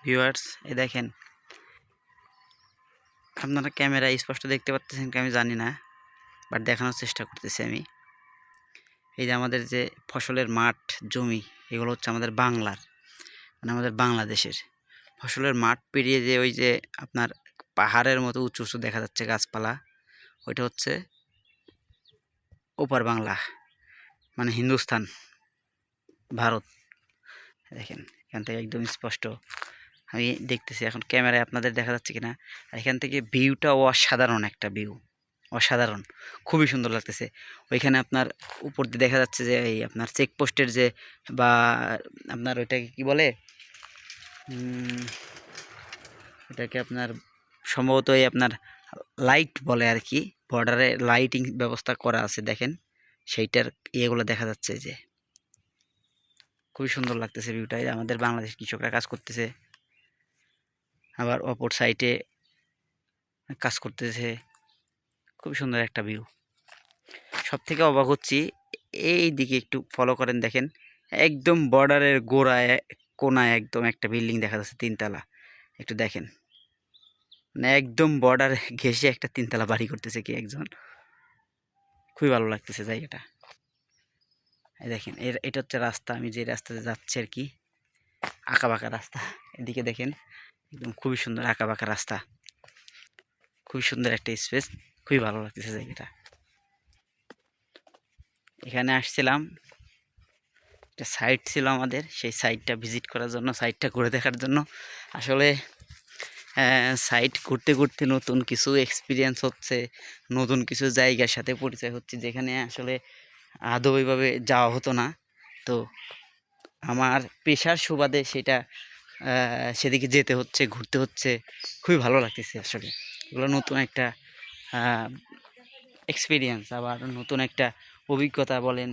Viewers, এই দেখেন, আপনারা ক্যামেরায় স্পষ্ট দেখতে পাচ্ছেন কি আমি জানি না, বাট দেখানোর চেষ্টা করতেছি আমি। এই যে আমাদের যে ফসলের মাঠ, জমি, এগুলো হচ্ছে আমাদের বাংলার, মানে আমাদের বাংলাদেশের ফসলের মাঠ পেরিয়ে যে ওই যে আপনার পাহাড়ের মতো উঁচু উঁচু দেখা যাচ্ছে গাছপালা, ওইটা হচ্ছে ওপার বাংলা, মানে হিন্দুস্তান, ভারত। দেখেন এখান থেকে একদম স্পষ্ট আমি দেখতেছি, এখন ক্যামেরায় আপনাদের দেখা যাচ্ছে কিনা। আর এখান থেকে ভিউটা অসাধারণ, একটা ভিউ অসাধারণ, খুবই সুন্দর লাগতেছে। ওইখানে আপনার উপর দিয়ে দেখা যাচ্ছে যে এই আপনার চেকপোস্টের যে, বা আপনার ওইটাকে কি বলে, ওটাকে আপনার সম্ভবত এই আপনার লাইট বলে আর কি, বর্ডারে লাইটিং ব্যবস্থা করা আছে দেখেন, সেইটার ইয়েগুলো দেখা যাচ্ছে যে খুবই সুন্দর লাগতেছে ভিউটা। আমাদের বাংলাদেশ কৃষকরা কাজ করতেছে, আবার অপর সাইডে কাজ করতেছে, খুব সুন্দর একটা ভিউ। সব থেকে অবাক হচ্ছি, এই দিকে একটু ফলো করেন, দেখেন একদম বর্ডারের গোড়ায় কোনায় একদম একটা বিল্ডিং দেখা যাচ্ছে, তিনতলা। একটু দেখেন, মানে একদম বর্ডার ঘেঁষে একটা তিনতলা বাড়ি করতেছে কি একজন, খুবই ভালো লাগতেছে জায়গাটা। এই দেখেন, এটা হচ্ছে রাস্তা, আমি যে রাস্তাতে যাচ্ছি আর কি, আঁকা বাঁকা রাস্তা। এদিকে দেখেন একদম খুবই সুন্দর আঁকা বাঁকা রাস্তা, খুবই সুন্দর একটা স্পেস, খুবই ভালো লাগতেছে জায়গাটা। এখানে আসছিলাম, একটা সাইট ছিল আমাদের, সেই সাইটটা ভিজিট করার জন্য, সাইটটা ঘুরে দেখার জন্য। আসলে সাইট ঘুরতে ঘুরতে নতুন কিছু এক্সপিরিয়েন্স হচ্ছে, নতুন কিছু জায়গার সাথে পরিচয় হচ্ছে, যেখানে আসলে আদৌ ওইভাবে যাওয়া হতো না। তো আমার পেশার সুবাদে সেটা সেদিকে যেতে হচ্ছে, ঘুরতে হচ্ছে, খুবই ভালো লাগতেছে আসলে। এগুলো নতুন একটা এক্সপিরিয়েন্স, আবার নতুন একটা অভিজ্ঞতা বলেন,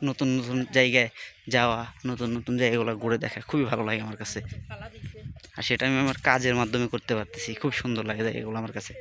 নতুন নতুন জায়গায় যাওয়া, নতুন নতুন জায়গাগুলো ঘুরে দেখা খুবই ভালো লাগে আমার কাছে। আর সেটা আমি আমার কাজের মাধ্যমে করতে পারতেছি, খুব সুন্দর লাগে জায়গাগুলো আমার কাছে।